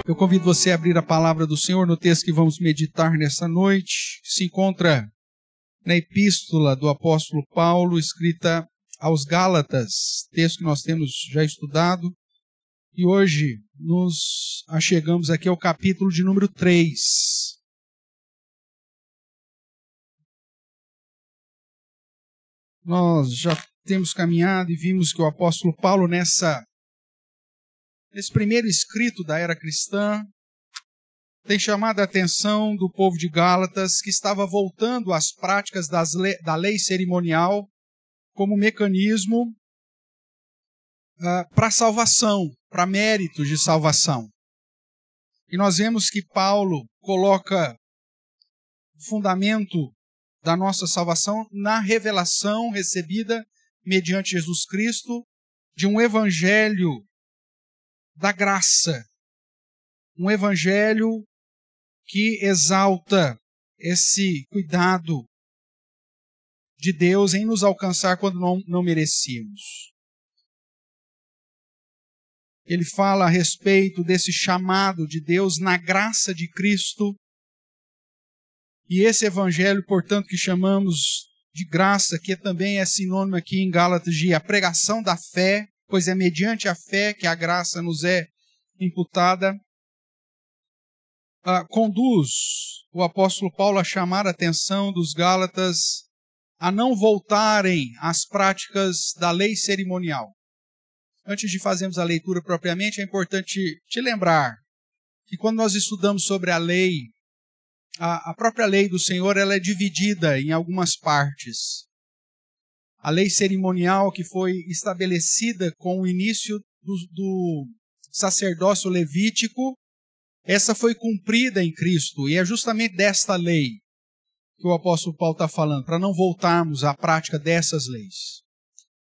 Eu convido você a abrir a palavra do Senhor no texto que vamos meditar nessa noite. Se encontra na epístola do apóstolo Paulo, escrita aos Gálatas, texto que nós temos já estudado. E hoje nos achegamos aqui ao capítulo de número 3. Nós já temos caminhado e vimos que o apóstolo Paulo, nesse primeiro escrito da era cristã, tem chamado a atenção do povo de Gálatas, que estava voltando às práticas da lei cerimonial como mecanismo para salvação, para méritos de salvação. E nós vemos que Paulo coloca o fundamento da nossa salvação na revelação recebida mediante Jesus Cristo de um evangelho da graça, um evangelho que exalta esse cuidado de Deus em nos alcançar quando não merecíamos. Ele fala a respeito desse chamado de Deus na graça de Cristo, e esse evangelho, portanto, que chamamos de graça, que também é sinônimo aqui em Gálatas de a pregação da fé, pois é mediante a fé que a graça nos é imputada, conduz o apóstolo Paulo a chamar a atenção dos Gálatas a não voltarem às práticas da lei cerimonial. Antes de fazermos a leitura propriamente, é importante te lembrar que quando nós estudamos sobre a lei, a própria lei do Senhor, ela é dividida em algumas partes. A lei cerimonial que foi estabelecida com o início do sacerdócio levítico, essa foi cumprida em Cristo, e é justamente desta lei que o apóstolo Paulo está falando, para não voltarmos à prática dessas leis.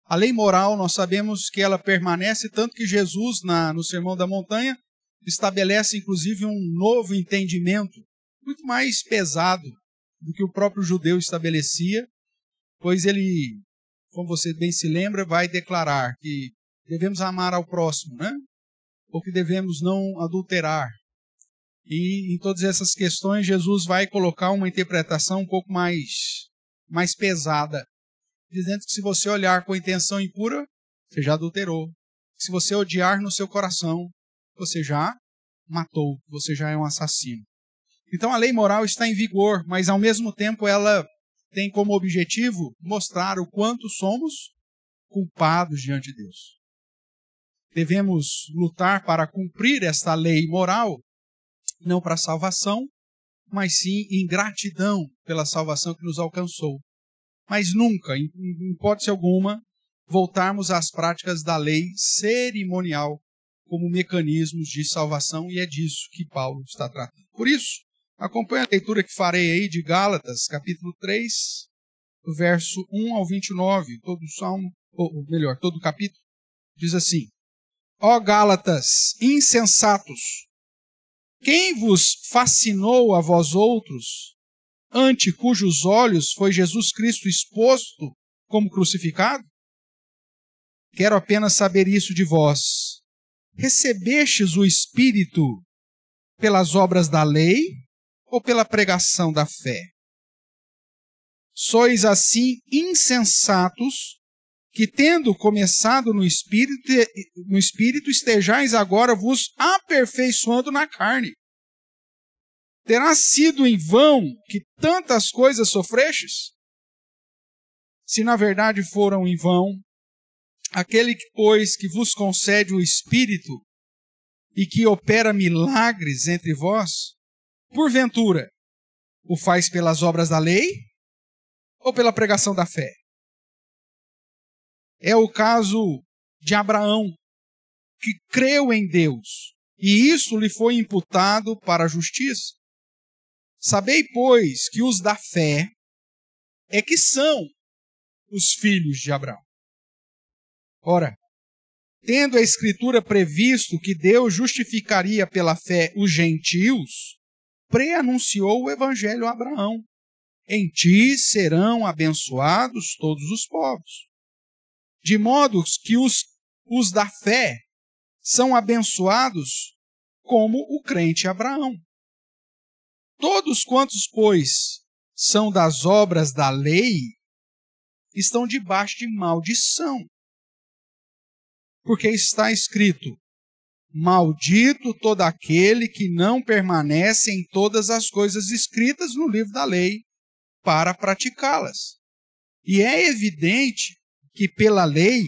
A lei moral, nós sabemos que ela permanece, tanto que Jesus, no Sermão da Montanha, estabelece inclusive um novo entendimento, muito mais pesado do que o próprio judeu estabelecia, pois ele, como você bem se lembra, vai declarar que devemos amar ao próximo, né? Ou que devemos não adulterar. E em todas essas questões, Jesus vai colocar uma interpretação um pouco mais pesada, dizendo que se você olhar com intenção impura, você já adulterou. Se você odiar no seu coração, você já matou, você já é um assassino. Então a lei moral está em vigor, mas ao mesmo tempo ela tem como objetivo mostrar o quanto somos culpados diante de Deus. Devemos lutar para cumprir esta lei moral, não para a salvação, mas sim em gratidão pela salvação que nos alcançou. Mas nunca, em hipótese alguma, voltarmos às práticas da lei cerimonial como mecanismos de salvação, e é disso que Paulo está tratando. Por isso, acompanhe a leitura que farei aí de Gálatas, capítulo 3, do verso 1 ao 29, todo o salmo, ou melhor, todo o capítulo, diz assim: Ó Gálatas, insensatos, quem vos fascinou a vós outros, ante cujos olhos foi Jesus Cristo exposto como crucificado? Quero apenas saber isso de vós. Recebestes o Espírito pelas obras da lei ou pela pregação da fé? Sois assim insensatos, que tendo começado no Espírito, estejais agora vos aperfeiçoando na carne. Terá sido em vão que tantas coisas sofrestes? Se na verdade foram em vão, aquele, pois, que vos concede o Espírito e que opera milagres entre vós, porventura, o faz pelas obras da lei ou pela pregação da fé? É o caso de Abraão, que creu em Deus, e isso lhe foi imputado para a justiça. Sabei, pois, que os da fé é que são os filhos de Abraão. Ora, tendo a Escritura previsto que Deus justificaria pela fé os gentios, preanunciou o Evangelho a Abraão: em ti serão abençoados todos os povos. De modo que os da fé são abençoados como o crente Abraão. Todos quantos, pois, são das obras da lei, estão debaixo de maldição. Porque está escrito: maldito todo aquele que não permanece em todas as coisas escritas no livro da lei para praticá-las. E é evidente que pela lei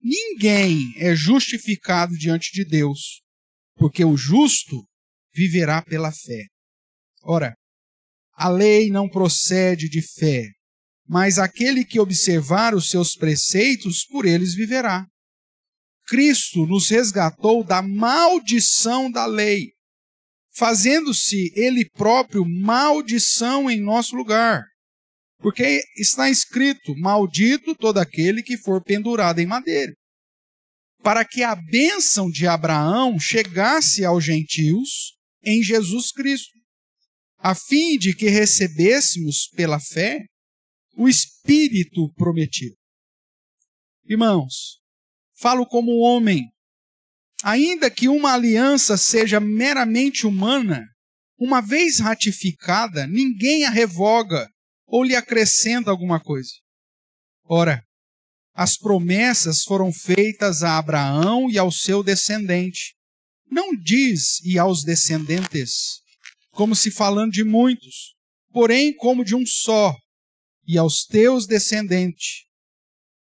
ninguém é justificado diante de Deus, porque o justo viverá pela fé. Ora, a lei não procede de fé, mas aquele que observar os seus preceitos, por eles viverá. Cristo nos resgatou da maldição da lei, fazendo-se Ele próprio maldição em nosso lugar. Porque está escrito: maldito todo aquele que for pendurado em madeira. Para que a bênção de Abraão chegasse aos gentios em Jesus Cristo, a fim de que recebêssemos pela fé o Espírito prometido. Irmãos, falo como homem. Ainda que uma aliança seja meramente humana, uma vez ratificada, ninguém a revoga ou lhe acrescenta alguma coisa. Ora, as promessas foram feitas a Abraão e ao seu descendente. Não diz e aos descendentes, como se falando de muitos, porém como de um só, e aos teus descendentes,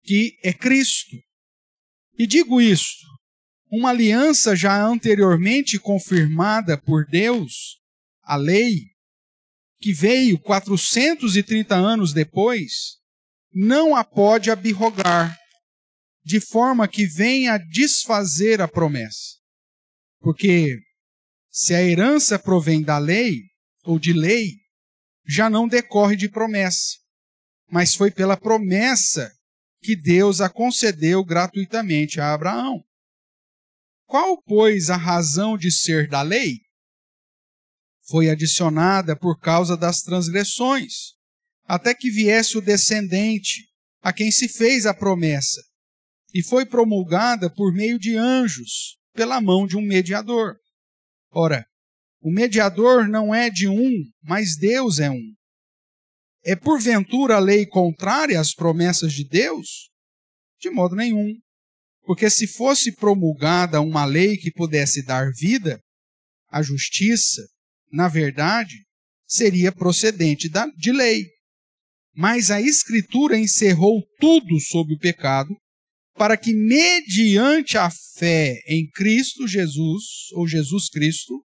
que é Cristo. E digo isto: uma aliança já anteriormente confirmada por Deus, a lei, que veio 430 anos depois, não a pode abrogar, de forma que venha a desfazer a promessa. Porque se a herança provém da lei, ou de lei, já não decorre de promessa, mas foi pela promessa que Deus a concedeu gratuitamente a Abraão. Qual, pois, a razão de ser da lei? Foi adicionada por causa das transgressões, até que viesse o descendente, a quem se fez a promessa, e foi promulgada por meio de anjos, pela mão de um mediador. Ora, o mediador não é de um, mas Deus é um. É porventura a lei contrária às promessas de Deus? De modo nenhum. Porque se fosse promulgada uma lei que pudesse dar vida, a justiça, na verdade, seria procedente de lei. Mas a Escritura encerrou tudo sob o pecado, para que, mediante a fé em Cristo Jesus, ou Jesus Cristo,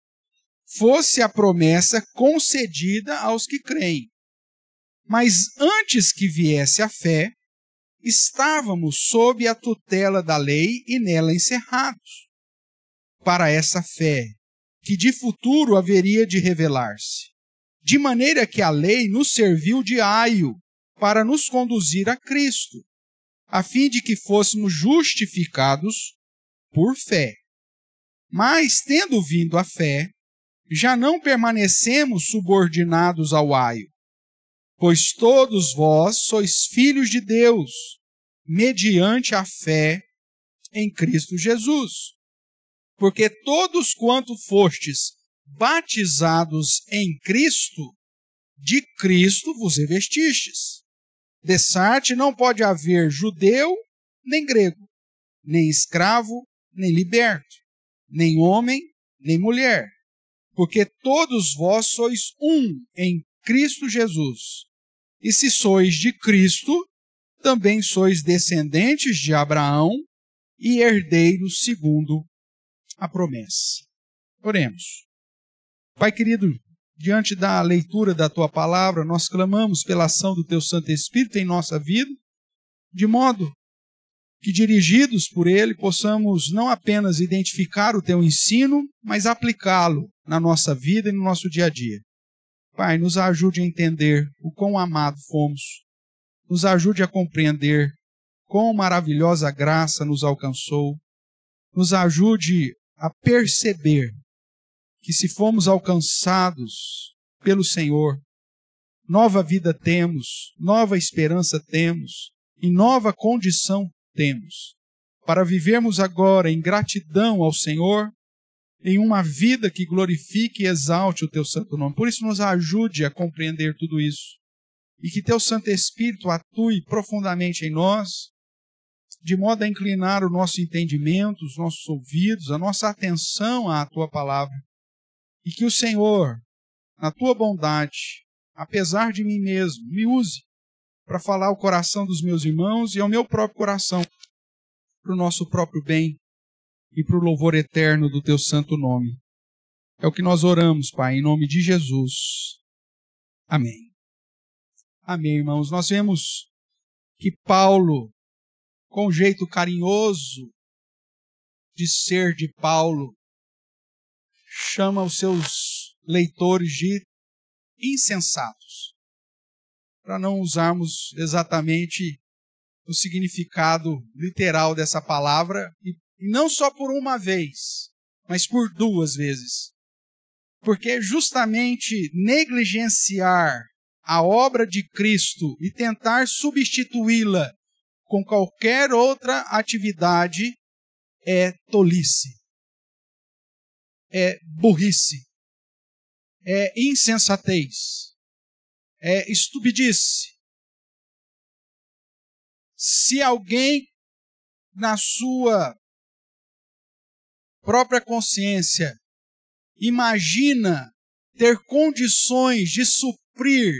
fosse a promessa concedida aos que creem. Mas antes que viesse a fé, estávamos sob a tutela da lei e nela encerrados, para essa fé, que de futuro haveria de revelar-se, de maneira que a lei nos serviu de aio para nos conduzir a Cristo, a fim de que fôssemos justificados por fé. Mas, tendo vindo a fé, já não permanecemos subordinados ao aio, pois todos vós sois filhos de Deus, mediante a fé em Cristo Jesus. Porque todos quanto fostes batizados em Cristo, de Cristo vos revestistes. Dessarte não pode haver judeu, nem grego, nem escravo, nem liberto, nem homem, nem mulher, porque todos vós sois um em Cristo Jesus. E se sois de Cristo, também sois descendentes de Abraão e herdeiros segundo a promessa. Oremos. Pai querido, diante da leitura da Tua palavra, nós clamamos pela ação do Teu Santo Espírito em nossa vida, de modo que, dirigidos por Ele, possamos não apenas identificar o Teu ensino, mas aplicá-lo na nossa vida e no nosso dia a dia. Pai, nos ajude a entender o quão amado fomos, nos ajude a compreender quão maravilhosa graça nos alcançou, nos ajude a perceber que se fomos alcançados pelo Senhor, nova vida temos, nova esperança temos e nova condição temos para vivermos agora em gratidão ao Senhor em uma vida que glorifique e exalte o teu santo nome. Por isso, nos ajude a compreender tudo isso. E que teu Santo Espírito atue profundamente em nós, de modo a inclinar o nosso entendimento, os nossos ouvidos, a nossa atenção à tua palavra. E que o Senhor, na tua bondade, apesar de mim mesmo, me use para falar ao coração dos meus irmãos e ao meu próprio coração, para o nosso próprio bem e para o louvor eterno do teu santo nome. É o que nós oramos, Pai, em nome de Jesus. Amém. Amém, irmãos. Nós vemos que Paulo, com o jeito carinhoso de ser de Paulo, chama os seus leitores de insensatos, para não usarmos exatamente o significado literal dessa palavra, e não só por uma vez, mas por duas vezes. Porque justamente negligenciar a obra de Cristo e tentar substituí-la com qualquer outra atividade é tolice, é burrice, é insensatez, é estupidice. Se alguém, na sua própria consciência, imagina ter condições de suprir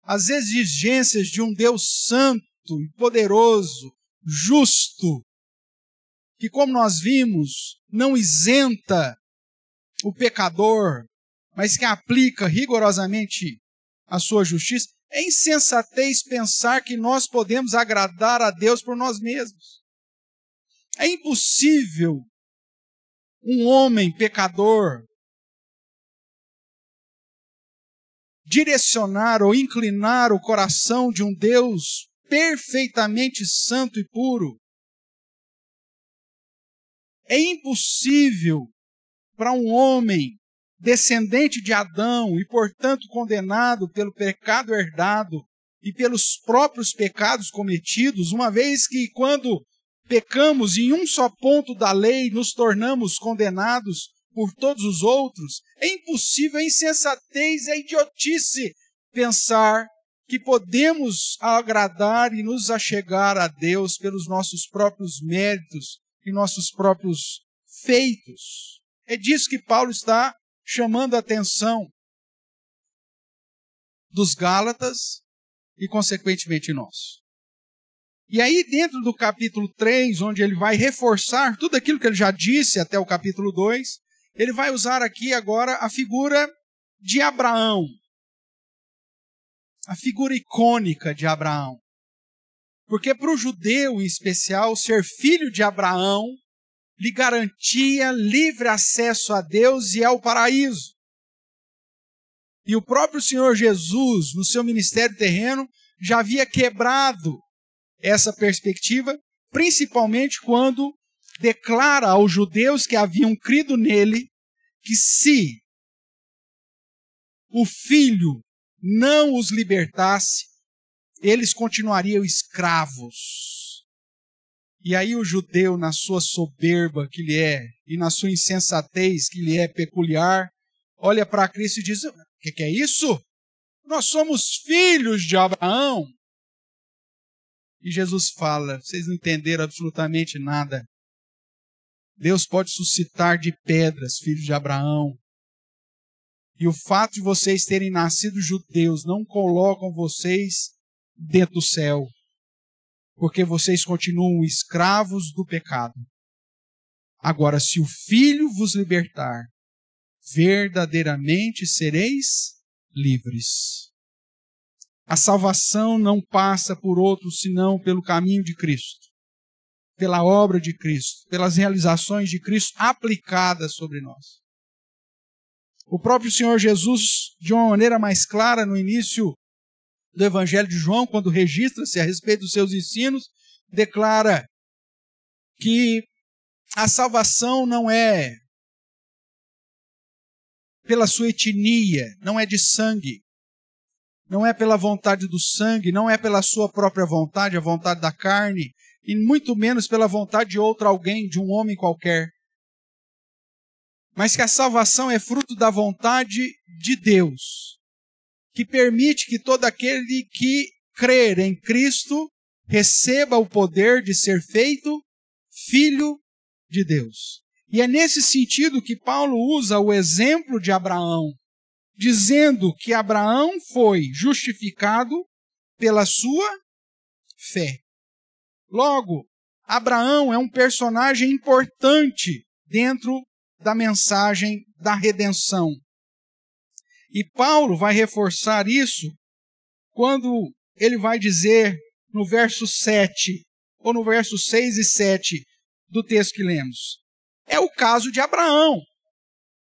as exigências de um Deus santo e poderoso, justo, que, como nós vimos, não isenta o pecador, mas que aplica rigorosamente a sua justiça, é insensatez pensar que nós podemos agradar a Deus por nós mesmos. É impossível um homem pecador direcionar ou inclinar o coração de um Deus perfeitamente santo e puro. É impossível para um homem descendente de Adão e, portanto, condenado pelo pecado herdado e pelos próprios pecados cometidos, uma vez que, quando pecamos em um só ponto da lei, nos tornamos condenados por todos os outros, é impossível, é insensatez, é idiotice pensar que podemos agradar e nos achegar a Deus pelos nossos próprios méritos e nossos próprios feitos. É disso que Paulo está chamando a atenção dos Gálatas e, consequentemente, nós. E aí, dentro do capítulo 3, onde ele vai reforçar tudo aquilo que ele já disse até o capítulo 2, ele vai usar aqui agora a figura de Abraão. A figura icônica de Abraão. Porque para o judeu, em especial, ser filho de Abraão lhe garantia livre acesso a Deus e ao paraíso. E o próprio Senhor Jesus, no seu ministério terreno, já havia quebrado essa perspectiva, principalmente quando declara aos judeus que haviam crido nele que se o Filho não os libertasse, eles continuariam escravos. E aí o judeu, na sua soberba que lhe é, e na sua insensatez que lhe é peculiar, olha para Cristo e diz: o que é isso? Nós somos filhos de Abraão. E Jesus fala: vocês não entenderam absolutamente nada. Deus pode suscitar de pedras filhos de Abraão. E o fato de vocês terem nascido judeus não colocam vocês dentro do céu, porque vocês continuam escravos do pecado. Agora, se o Filho vos libertar, verdadeiramente sereis livres. A salvação não passa por outro senão pelo caminho de Cristo, pela obra de Cristo, pelas realizações de Cristo aplicadas sobre nós. O próprio Senhor Jesus, de uma maneira mais clara no início do Evangelho de João, quando registra-se a respeito dos seus ensinos, declara que a salvação não é pela sua etnia, não é de sangue, não é pela vontade do sangue, não é pela sua própria vontade, a vontade da carne, e muito menos pela vontade de outro alguém, de um homem qualquer. mas que a salvação é fruto da vontade de Deus, que permite que todo aquele que crer em Cristo receba o poder de ser feito filho de Deus. E é nesse sentido que Paulo usa o exemplo de Abraão, dizendo que Abraão foi justificado pela sua fé. Logo, Abraão é um personagem importante dentro da mensagem da redenção. E Paulo vai reforçar isso quando ele vai dizer no verso 7, ou no verso 6 e 7 do texto que lemos. É o caso de Abraão,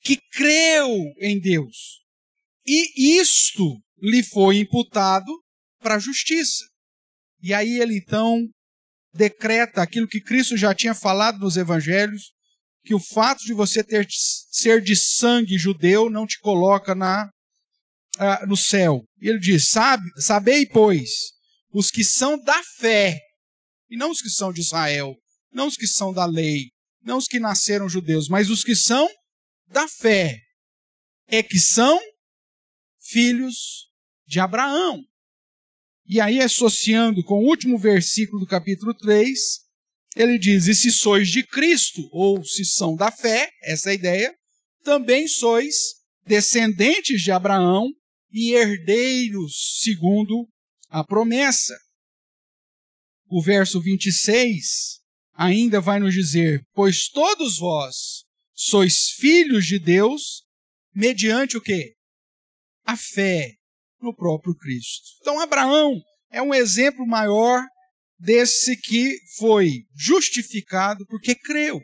que creu em Deus. E isto lhe foi imputado para a justiça. E aí ele então decreta aquilo que Cristo já tinha falado nos evangelhos, que o fato de você ser de sangue judeu não te coloca no céu. E ele diz, sabei, pois, os que são da fé, e não os que são de Israel, não os que são da lei, não os que nasceram judeus, mas os que são da fé, é que são filhos de Abraão. E aí, associando com o último versículo do capítulo 3, ele diz, e se sois de Cristo, ou se são da fé, essa é a ideia, também sois descendentes de Abraão e herdeiros segundo a promessa. O verso 26 ainda vai nos dizer, pois todos vós sois filhos de Deus, mediante o quê? A fé no próprio Cristo. Então Abraão é um exemplo maior desse que foi justificado porque creu.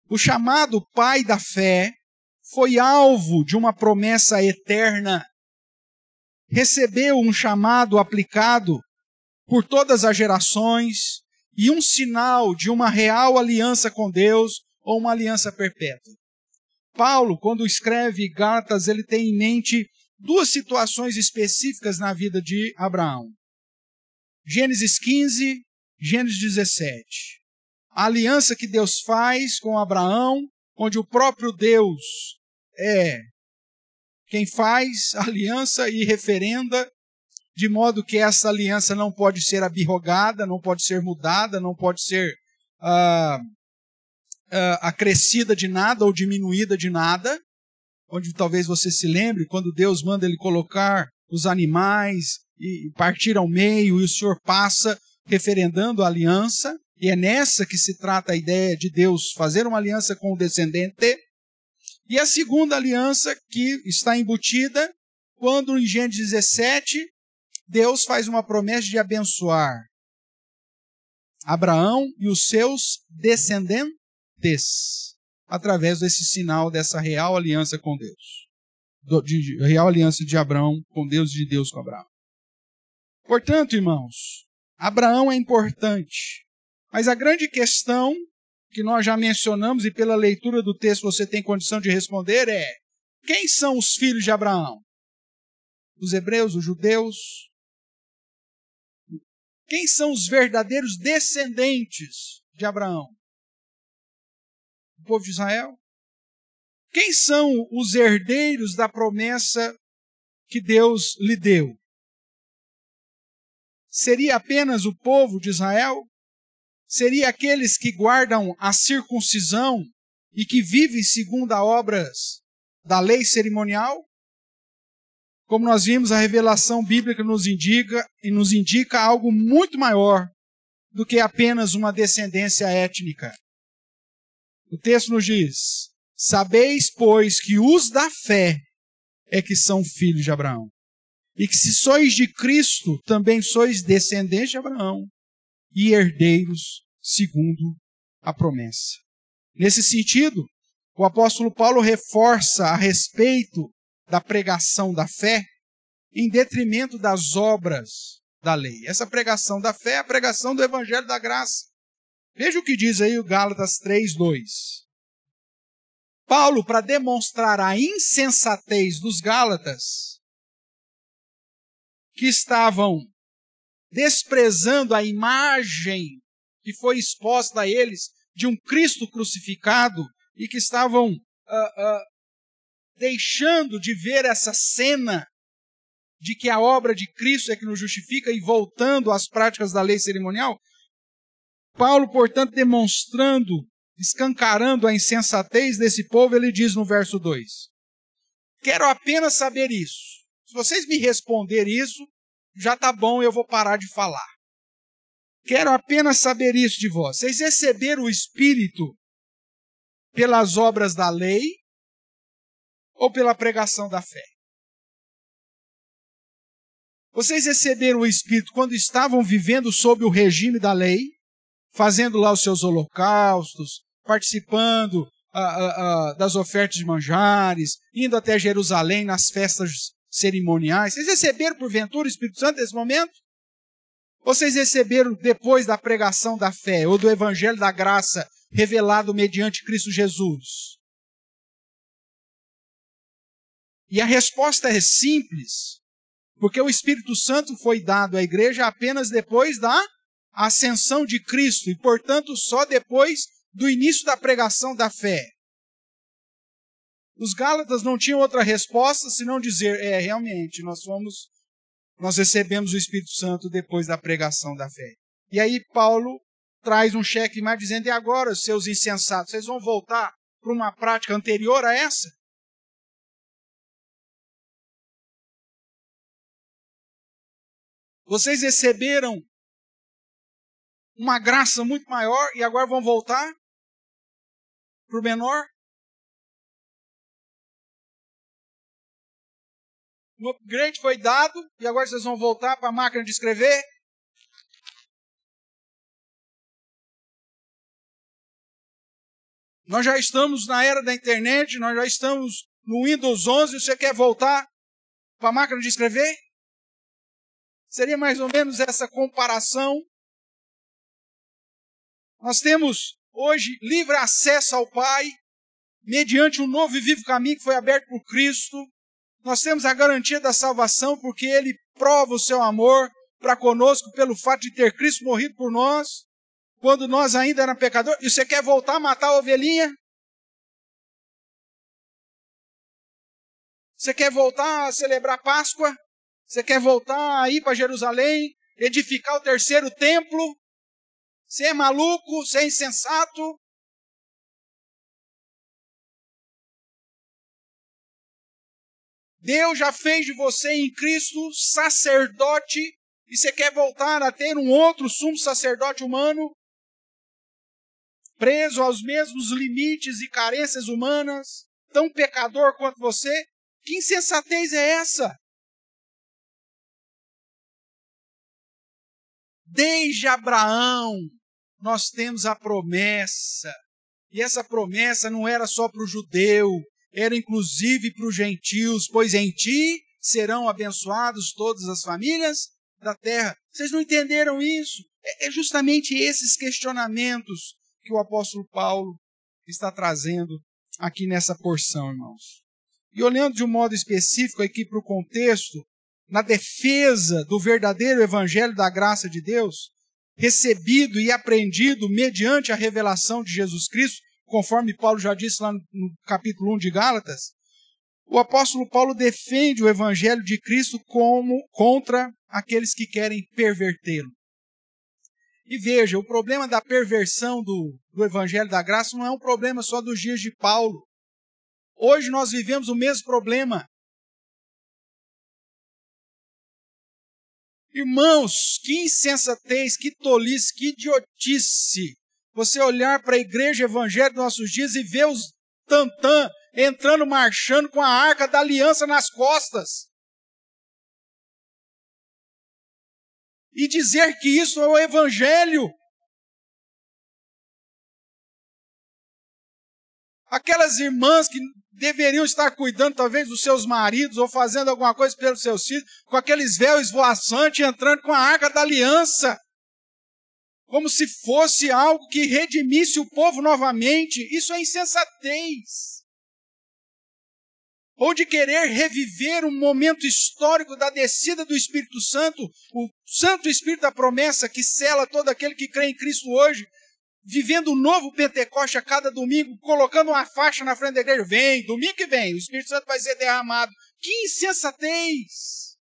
O chamado pai da fé foi alvo de uma promessa eterna. Recebeu um chamado aplicado por todas as gerações e um sinal de uma real aliança com Deus ou uma aliança perpétua. Paulo, quando escreve Gálatas, ele tem em mente duas situações específicas na vida de Abraão. Gênesis 15, Gênesis 17. A aliança que Deus faz com Abraão, onde o próprio Deus é quem faz a aliança e referenda, de modo que essa aliança não pode ser abirrogada, não pode ser mudada, não pode ser acrescida de nada ou diminuída de nada, onde talvez você se lembre, quando Deus manda ele colocar os animais e partir ao meio, e o Senhor passa referendando a aliança, e é nessa que se trata a ideia de Deus fazer uma aliança com o descendente. E a segunda aliança que está embutida, quando em Gênesis 17, Deus faz uma promessa de abençoar Abraão e os seus descendentes, através desse sinal dessa real aliança com Deus. Real aliança de Abraão com Deus e de Deus com Abraão. Portanto, irmãos, Abraão é importante. Mas a grande questão que nós já mencionamos e pela leitura do texto você tem condição de responder é: quem são os filhos de Abraão? Os hebreus, os judeus? Quem são os verdadeiros descendentes de Abraão? O povo de Israel? Quem são os herdeiros da promessa que Deus lhe deu? Seria apenas o povo de Israel? Seria aqueles que guardam a circuncisão e que vivem segundo as obras da lei cerimonial? Como nós vimos, a revelação bíblica nos indica algo muito maior do que apenas uma descendência étnica. O texto nos diz, sabeis, pois, que os da fé é que são filhos de Abraão. E que se sois de Cristo, também sois descendentes de Abraão e herdeiros segundo a promessa. Nesse sentido, o apóstolo Paulo reforça a respeito da pregação da fé em detrimento das obras da lei. Essa pregação da fé é a pregação do evangelho da graça. Veja o que diz aí o Gálatas 3:2. Paulo, para demonstrar a insensatez dos Gálatas, que estavam desprezando a imagem que foi exposta a eles de um Cristo crucificado e que estavam deixando de ver essa cena de que a obra de Cristo é que nos justifica e voltando às práticas da lei cerimonial, Paulo, portanto, demonstrando, escancarando a insensatez desse povo, ele diz no verso 2: quero apenas saber isso. Se vocês me responderem isso, já está bom, eu vou parar de falar. Quero apenas saber isso de vós. Vocês receberam o Espírito pelas obras da lei ou pela pregação da fé? Vocês receberam o Espírito quando estavam vivendo sob o regime da lei, fazendo lá os seus holocaustos, participando das ofertas de manjares, indo até Jerusalém nas festas cerimoniais? Vocês receberam porventura o Espírito Santo nesse momento? Ou vocês receberam depois da pregação da fé ou do evangelho da graça revelado mediante Cristo Jesus? E a resposta é simples, porque o Espírito Santo foi dado à igreja apenas depois da ascensão de Cristo e, portanto, só depois do início da pregação da fé. Os Gálatas não tinham outra resposta senão dizer: realmente, nós recebemos o Espírito Santo depois da pregação da fé. E aí Paulo traz um cheque mais dizendo: e agora, seus insensatos, vocês vão voltar para uma prática anterior a essa? Vocês receberam uma graça muito maior e agora vão voltar para o menor? Um upgrade foi dado e agora vocês vão voltar para a máquina de escrever? Nós já estamos na era da internet, nós já estamos no Windows 11 e você quer voltar para a máquina de escrever? Seria mais ou menos essa comparação. Nós temos hoje livre acesso ao Pai, mediante um novo e vivo caminho que foi aberto por Cristo. Nós temos a garantia da salvação porque Ele prova o seu amor para conosco pelo fato de ter Cristo morrido por nós, quando nós ainda éramos pecadores. E você quer voltar a matar a ovelhinha? Você quer voltar a celebrar Páscoa? Você quer voltar a ir para Jerusalém, edificar o terceiro templo? Você é maluco? Você é insensato? Deus já fez de você em Cristo sacerdote e você quer voltar a ter um outro sumo sacerdote humano, preso aos mesmos limites e carências humanas, tão pecador quanto você? Que insensatez é essa? Desde Abraão, nós temos a promessa. E essa promessa não era só para o judeu, era inclusive para os gentios, pois em ti serão abençoados todas as famílias da terra. Vocês não entenderam isso? É justamente esses questionamentos que o apóstolo Paulo está trazendo aqui nessa porção, irmãos. E olhando de um modo específico aqui para o contexto, na defesa do verdadeiro evangelho da graça de Deus, recebido e aprendido mediante a revelação de Jesus Cristo, conforme Paulo já disse lá no capítulo 1 de Gálatas, o apóstolo Paulo defende o evangelho de Cristo como contra aqueles que querem pervertê-lo. E veja, o problema da perversão do evangelho da graça não é um problema só dos dias de Paulo. Hoje nós vivemos o mesmo problema. Irmãos, que insensatez, que tolice, que idiotice. Você olhar para a igreja evangélica dos nossos dias e ver os tantã entrando, marchando com a arca da aliança nas costas. E dizer que isso é o evangelho. Aquelas irmãs que deveriam estar cuidando talvez dos seus maridos ou fazendo alguma coisa pelos seus filhos, com aqueles véus esvoaçantes, entrando com a arca da aliança, como se fosse algo que redimisse o povo novamente. Isso é insensatez. Ou de querer reviver um momento histórico da descida do Espírito Santo, o Santo Espírito da promessa que sela todo aquele que crê em Cristo hoje, vivendo um novo Pentecoste a cada domingo, colocando uma faixa na frente da igreja. Vem, domingo que vem, o Espírito Santo vai ser derramado. Que insensatez!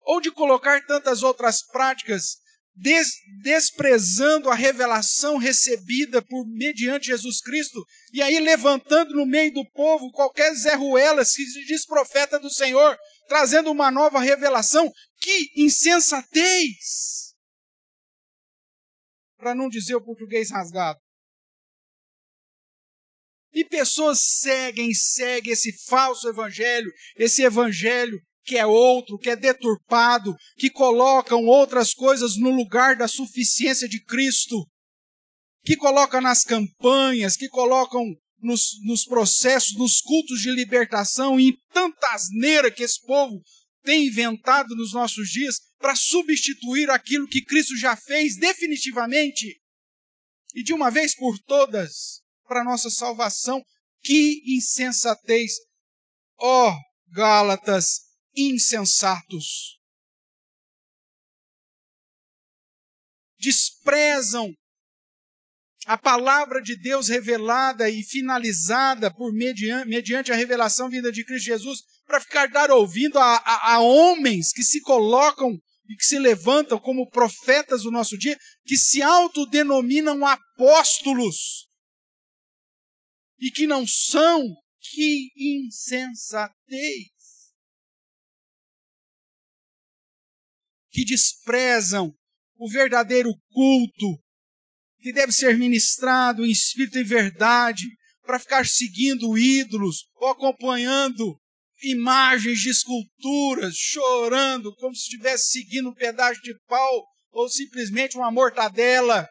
Ou de colocar tantas outras práticas, desprezando a revelação recebida mediante Jesus Cristo, e aí levantando no meio do povo qualquer Zé Ruelas que se diz profeta do Senhor, trazendo uma nova revelação. Que insensatez! Para não dizer o português rasgado. E pessoas seguem esse falso evangelho, esse evangelho que é outro, que é deturpado, que colocam outras coisas no lugar da suficiência de Cristo, que colocam nas campanhas, que colocam nos processos, nos cultos de libertação e em tanta asneira que esse povo tem inventado nos nossos dias para substituir aquilo que Cristo já fez definitivamente e de uma vez por todas para a nossa salvação. Que insensatez! Ó Gálatas insensatos! Desprezam a palavra de Deus revelada e finalizada mediante a revelação vinda de Cristo Jesus, para ficar dar ouvido a homens que se colocam e que se levantam como profetas do nosso dia, que se autodenominam apóstolos e que não são. Que insensatez! Que desprezam o verdadeiro culto, que deve ser ministrado em espírito e verdade, para ficar seguindo ídolos ou acompanhando imagens de esculturas, chorando como se estivesse seguindo um pedaço de pau ou simplesmente uma mortadela.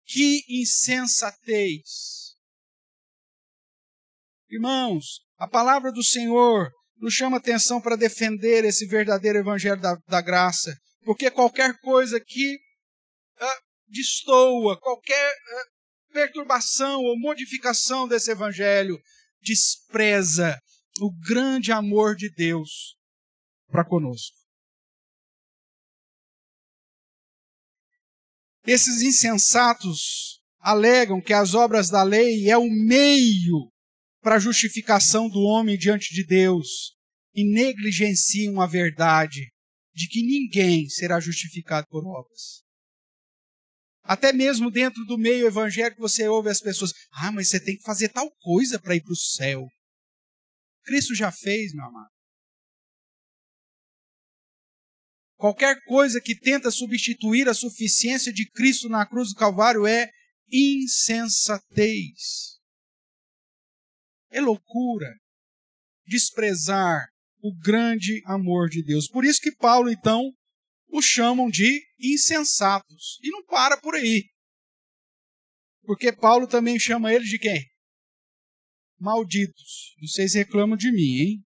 Que insensatez! Irmãos, a palavra do Senhor nos chama atenção para defender esse verdadeiro evangelho da graça, porque qualquer coisa que destoa, qualquer perturbação ou modificação desse evangelho, despreza o grande amor de Deus para conosco. Esses insensatos alegam que as obras da lei é o meio para a justificação do homem diante de Deus e negligenciam a verdade de que ninguém será justificado por obras. Até mesmo dentro do meio evangélico você ouve as pessoas: mas você tem que fazer tal coisa para ir para o céu. Cristo já fez, meu amado. Qualquer coisa que tenta substituir a suficiência de Cristo na cruz do Calvário é insensatez. É loucura desprezar o grande amor de Deus. Por isso que Paulo, então, os chamam de insensatos. E não para por aí. Porque Paulo também chama eles de quem? Malditos. Vocês reclamam de mim, hein?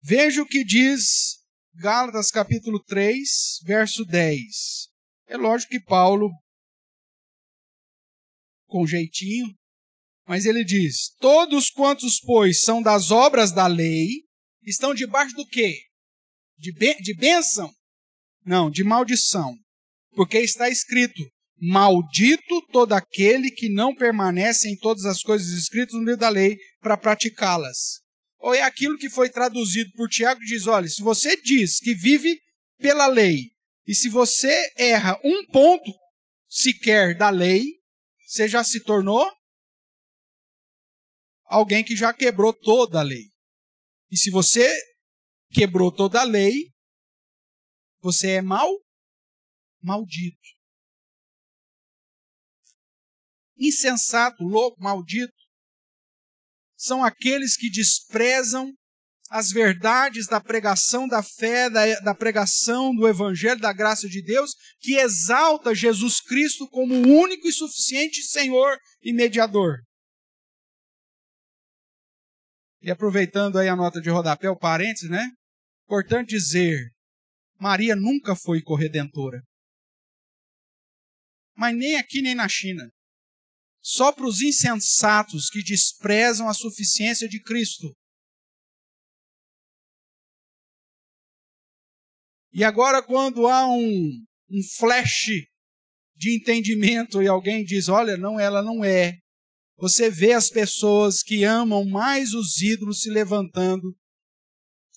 Veja o que diz Gálatas capítulo 3, verso 10. É lógico que Paulo, com jeitinho, mas ele diz: todos quantos, pois, são das obras da lei, estão debaixo do quê? De bênção? Não, de maldição. Porque está escrito: maldito todo aquele que não permanece em todas as coisas escritas no livro da lei para praticá-las. Ou é aquilo que foi traduzido por Tiago, que diz: olha, se você diz que vive pela lei, e se você erra um ponto sequer da lei, você já se tornou alguém que já quebrou toda a lei. E se você quebrou toda a lei, você é maldito. Insensato, louco, maldito, são aqueles que desprezam as verdades da pregação da fé, da pregação do evangelho, da graça de Deus, que exalta Jesus Cristo como o único e suficiente Senhor e mediador. E aproveitando aí a nota de rodapé, o parênteses, né? Importante dizer, Maria nunca foi corredentora. Mas nem aqui nem na China. só para os insensatos que desprezam a suficiência de Cristo. E agora, quando há um flash de entendimento e alguém diz, olha, não, ela não é. Você vê as pessoas que amam mais os ídolos se levantando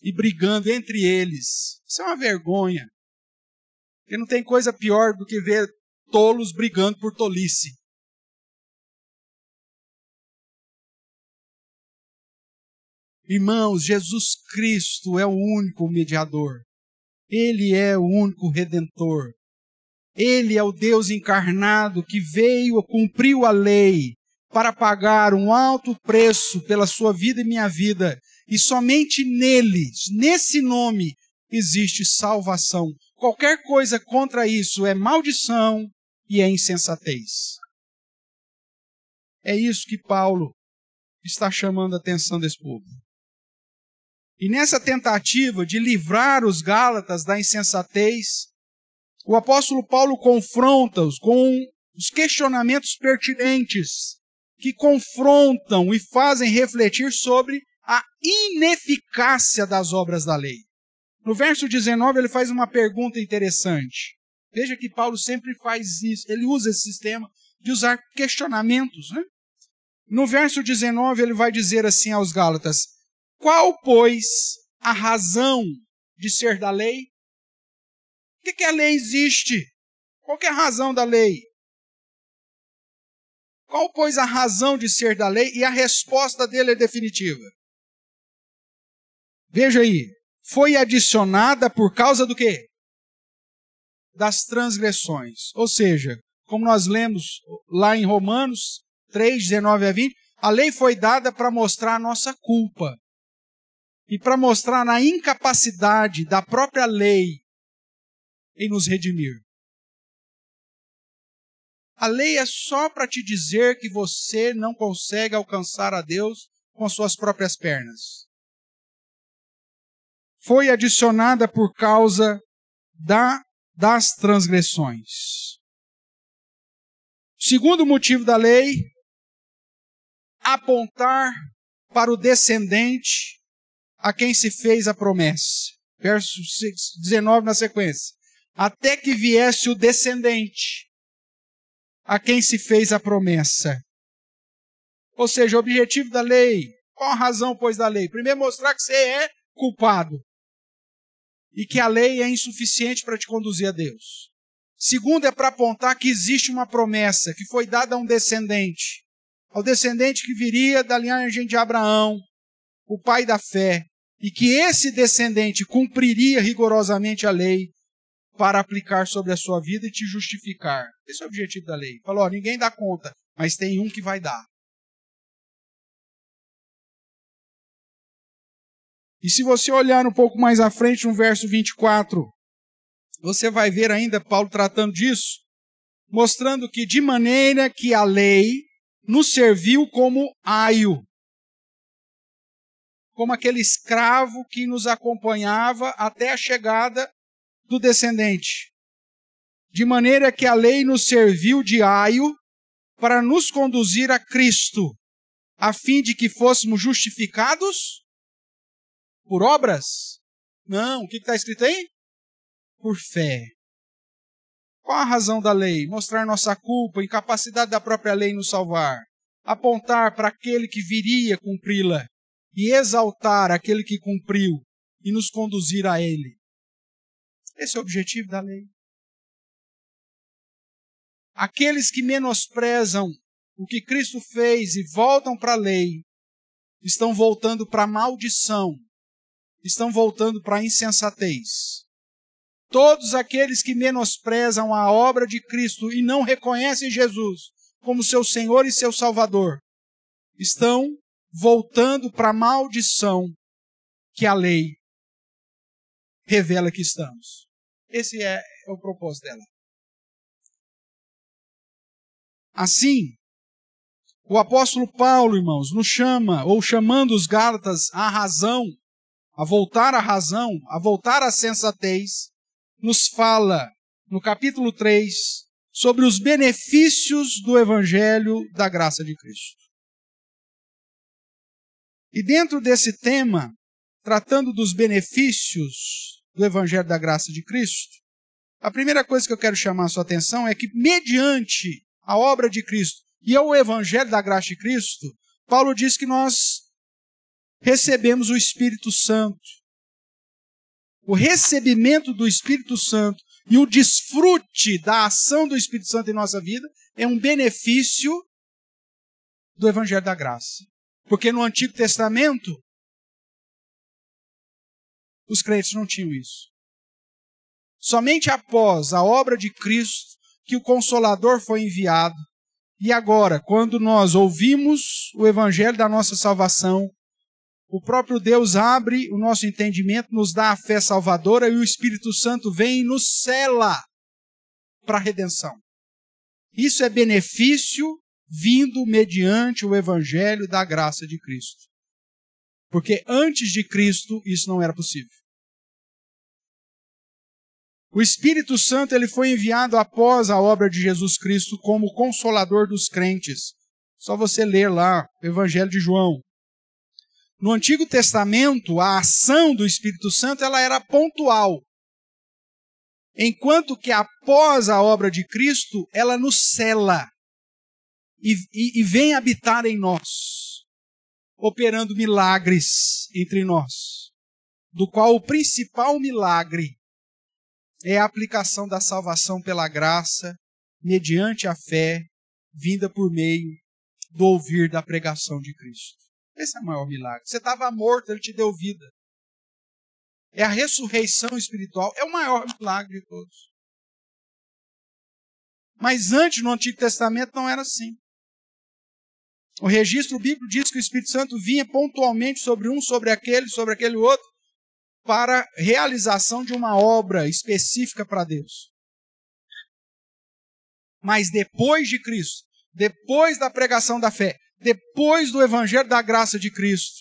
e brigando entre eles. Isso é uma vergonha. Porque não tem coisa pior do que ver tolos brigando por tolice. Irmãos, Jesus Cristo é o único mediador. Ele é o único redentor. Ele é o Deus encarnado que veio, cumpriu a lei para pagar um alto preço pela sua vida e minha vida. E somente nele, nesse nome, existe salvação. Qualquer coisa contra isso é maldição e é insensatez. É isso que Paulo está chamando a atenção desse povo. E nessa tentativa de livrar os Gálatas da insensatez, o apóstolo Paulo confronta-os com os questionamentos pertinentes que confrontam e fazem refletir sobre a ineficácia das obras da lei. No verso 19 ele faz uma pergunta interessante. Veja que Paulo sempre faz isso, ele usa esse sistema de usar questionamentos, né? No verso 19 ele vai dizer assim aos Gálatas, qual, pois, a razão de ser da lei? Por que a lei existe? Qual que é a razão da lei? Qual, pois, a razão de ser da lei? E a resposta dele é definitiva. Veja aí, foi adicionada por causa do quê? Das transgressões. Ou seja, como nós lemos lá em Romanos 3, 19 a 20, a lei foi dada para mostrar a nossa culpa. E para mostrar na incapacidade da própria lei em nos redimir. A lei é só para te dizer que você não consegue alcançar a Deus com suas próprias pernas. Foi adicionada por causa das transgressões. Segundo motivo da lei, apontar para o descendente a quem se fez a promessa. Verso 19 na sequência. Até que viesse o descendente a quem se fez a promessa. Ou seja, o objetivo da lei, qual a razão, pois, da lei? Primeiro, mostrar que você é culpado e que a lei é insuficiente para te conduzir a Deus. Segundo, é para apontar que existe uma promessa que foi dada a um descendente, ao descendente que viria da linhagem de Abraão, o pai da fé, e que esse descendente cumpriria rigorosamente a lei para aplicar sobre a sua vida e te justificar. Esse é o objetivo da lei. Falou, ninguém dá conta, mas tem um que vai dar. E se você olhar um pouco mais à frente, no verso 24, você vai ver ainda Paulo tratando disso, mostrando que de maneira que a lei nos serviu como aio, como aquele escravo que nos acompanhava até a chegada do descendente. De maneira que a lei nos serviu de aio para nos conduzir a Cristo, a fim de que fôssemos justificados por obras? Não, o que está escrito aí? Por fé. Qual a razão da lei? Mostrar nossa culpa, incapacidade da própria lei nos salvar. Apontar para aquele que viria cumpri-la. E exaltar aquele que cumpriu e nos conduzir a ele. Esse é o objetivo da lei. Aqueles que menosprezam o que Cristo fez e voltam para a lei, estão voltando para a maldição, estão voltando para a insensatez. Todos aqueles que menosprezam a obra de Cristo e não reconhecem Jesus como seu Senhor e seu Salvador, estão voltando para a maldição que a lei revela que estamos. Esse é o propósito dela. Assim, o apóstolo Paulo, irmãos, nos chama, ou chamando os Gálatas à razão, a voltar à razão, a voltar à sensatez, nos fala, no capítulo 3, sobre os benefícios do Evangelho da graça de Cristo. E dentro desse tema, tratando dos benefícios do Evangelho da graça de Cristo, a primeira coisa que eu quero chamar a sua atenção é que, mediante a obra de Cristo e ao Evangelho da graça de Cristo, Paulo diz que nós recebemos o Espírito Santo. O recebimento do Espírito Santo e o desfrute da ação do Espírito Santo em nossa vida é um benefício do Evangelho da graça. Porque no Antigo Testamento, os crentes não tinham isso. Somente após a obra de Cristo que o Consolador foi enviado. E agora, quando nós ouvimos o Evangelho da nossa salvação, o próprio Deus abre o nosso entendimento, nos dá a fé salvadora e o Espírito Santo vem e nos sela para a redenção. Isso é benefício vindo mediante o Evangelho da graça de Cristo. Porque antes de Cristo isso não era possível. O Espírito Santo ele foi enviado após a obra de Jesus Cristo como consolador dos crentes. Só você ler lá o Evangelho de João. No Antigo Testamento, a ação do Espírito Santo ela era pontual. Enquanto que após a obra de Cristo, ela nos sela e vem habitar em nós, operando milagres entre nós, do qual o principal milagre é a aplicação da salvação pela graça, mediante a fé, vinda por meio do ouvir da pregação de Cristo. Esse é o maior milagre. Você estava morto, ele te deu vida. É a ressurreição espiritual, é o maior milagre de todos. Mas antes, no Antigo Testamento, não era assim. O registro bíblico diz que o Espírito Santo vinha pontualmente sobre um, sobre aquele outro, para realização de uma obra específica para Deus. Mas depois de Cristo, depois da pregação da fé, depois do Evangelho da graça de Cristo,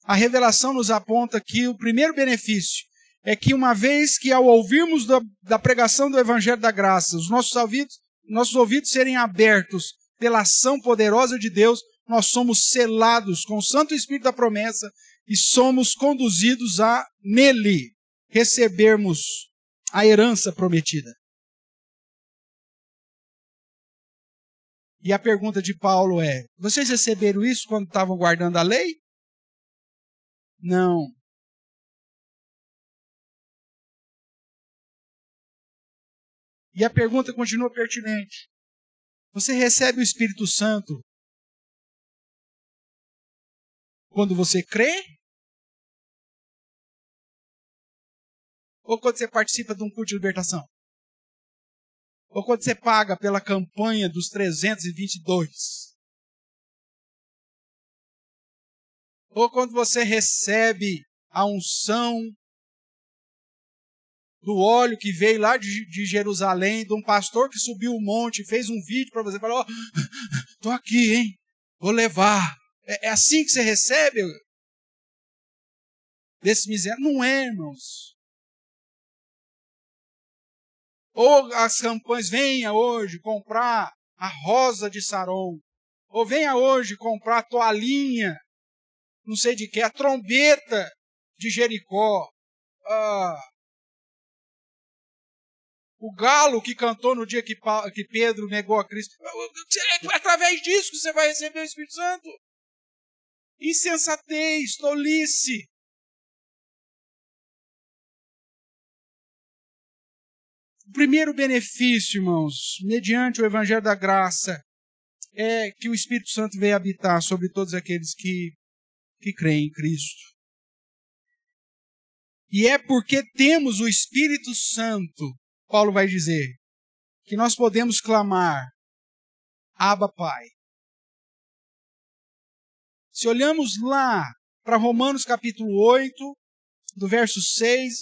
a revelação nos aponta que o primeiro benefício é que uma vez que ao ouvirmos da pregação do Evangelho da graça, os nossos ouvidos serem abertos pela ação poderosa de Deus, nós somos selados com o Santo Espírito da promessa e somos conduzidos a, nele, recebermos a herança prometida. E a pergunta de Paulo é, vocês receberam isso quando estavam guardando a lei? Não. E a pergunta continua pertinente. Você recebe o Espírito Santo quando você crê? Ou quando você participa de um culto de libertação? Ou quando você paga pela campanha dos 322? Ou quando você recebe a unção do óleo que veio lá de Jerusalém, de um pastor que subiu o monte, fez um vídeo para você falar, estou aqui, hein? Vou levar. É assim que você recebe desse miséria? Não é, irmãos. Ou as campanhas, venha hoje comprar a rosa de Saron. Ou venha hoje comprar a toalhinha, não sei de que, a trombeta de Jericó. O galo que cantou no dia que Pedro negou a Cristo. É através disso que você vai receber o Espírito Santo. Insensatez, tolice. O primeiro benefício, irmãos, mediante o Evangelho da Graça, é que o Espírito Santo veio habitar sobre todos aqueles que creem em Cristo. E é porque temos o Espírito Santo, Paulo vai dizer, que nós podemos clamar, Abba, Pai. Se olhamos lá para Romanos capítulo 8, do verso 6,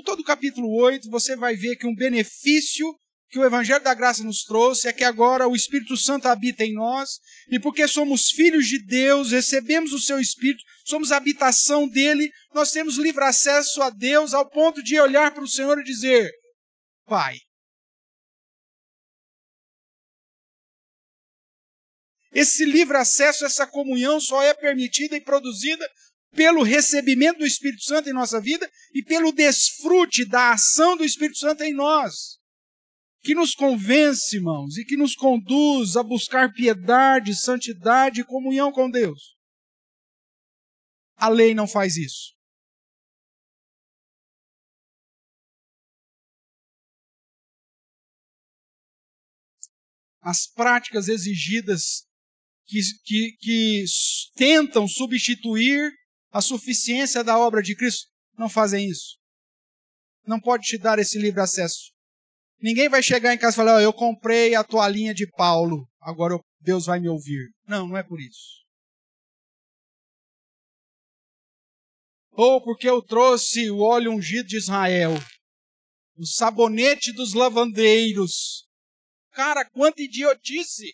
todo o capítulo 8, você vai ver que um benefício que o Evangelho da Graça nos trouxe é que agora o Espírito Santo habita em nós, e porque somos filhos de Deus, recebemos o seu Espírito, somos a habitação dele, nós temos livre acesso a Deus ao ponto de olhar para o Senhor e dizer, Pai. Esse livre acesso, essa comunhão só é permitida e produzida pelo recebimento do Espírito Santo em nossa vida e pelo desfrute da ação do Espírito Santo em nós, que nos convence, irmãos, e que nos conduz a buscar piedade, santidade e comunhão com Deus. A lei não faz isso. As práticas exigidas que tentam substituir a suficiência da obra de Cristo não fazem isso. Não pode te dar esse livre acesso. Ninguém vai chegar em casa e falar, eu comprei a toalhinha de Paulo, agora Deus vai me ouvir. Não, não é por isso. Ou porque eu trouxe o óleo ungido de Israel, o sabonete dos lavandeiros. Cara, quanta idiotice!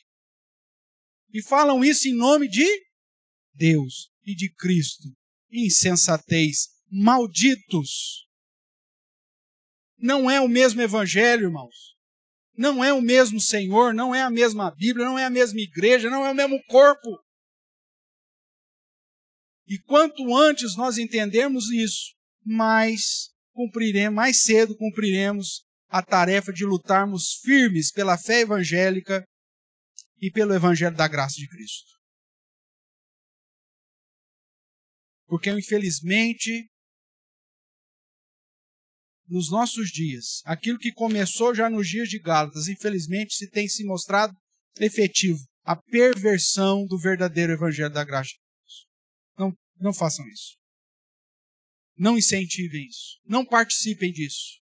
E falam isso em nome de Deus e de Cristo. Insensatez. Malditos. Não é o mesmo evangelho, irmãos. Não é o mesmo Senhor, não é a mesma Bíblia, não é a mesma igreja, não é o mesmo corpo. E quanto antes nós entendermos isso, mais cedo cumpriremos a tarefa de lutarmos firmes pela fé evangélica e pelo evangelho da graça de Cristo. Porque, infelizmente, nos nossos dias, aquilo que começou já nos dias de Gálatas, infelizmente, tem se mostrado efetivo. A perversão do verdadeiro evangelho da graça de Deus. Não façam isso. Não incentivem isso. Não participem disso.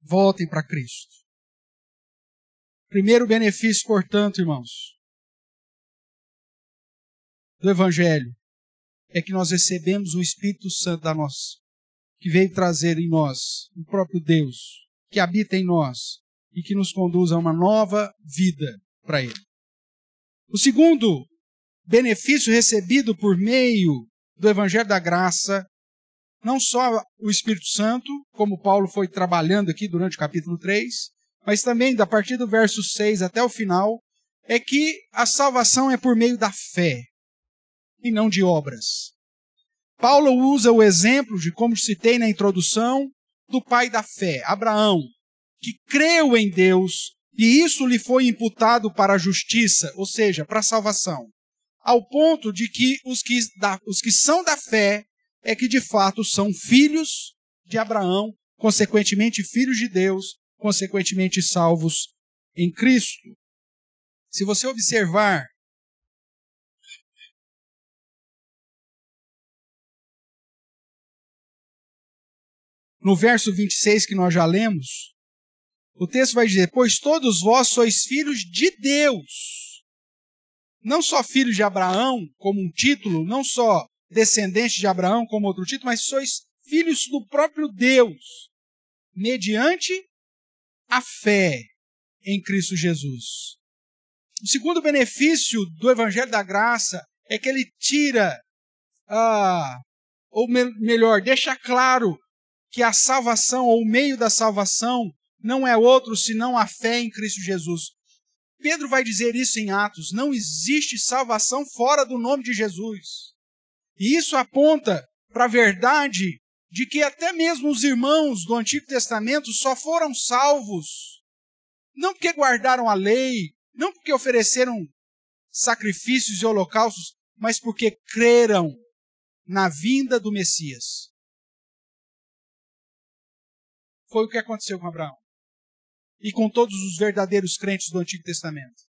Voltem para Cristo. Primeiro benefício, portanto, irmãos, do evangelho é que nós recebemos o Espírito Santo da nossa, que veio trazer em nós o próprio Deus, que habita em nós e que nos conduz a uma nova vida para Ele. O segundo benefício recebido por meio do Evangelho da Graça, não só o Espírito Santo, como Paulo foi trabalhando aqui durante o capítulo 3, mas também, a partir do verso 6 até o final, é que a salvação é por meio da fé e não de obras. Paulo usa o exemplo de, como citei na introdução, do pai da fé, Abraão, que creu em Deus e isso lhe foi imputado para a justiça, ou seja, para a salvação. Ao ponto de que os que são da fé é que de fato são filhos de Abraão, consequentemente filhos de Deus, consequentemente salvos em Cristo. Se você observar no verso 26 que nós já lemos, o texto vai dizer, pois todos vós sois filhos de Deus. Não só filhos de Abraão, como um título, não só descendentes de Abraão, como outro título, mas sois filhos do próprio Deus, mediante a fé em Cristo Jesus. O segundo benefício do Evangelho da Graça é que ele tira, deixa claro que a salvação, ou o meio da salvação, não é outro senão a fé em Cristo Jesus. Pedro vai dizer isso em Atos, não existe salvação fora do nome de Jesus. E isso aponta para a verdade de que até mesmo os irmãos do Antigo Testamento só foram salvos, não porque guardaram a lei, não porque ofereceram sacrifícios e holocaustos, mas porque creram na vinda do Messias. Foi o que aconteceu com Abraão. E com todos os verdadeiros crentes do Antigo Testamento.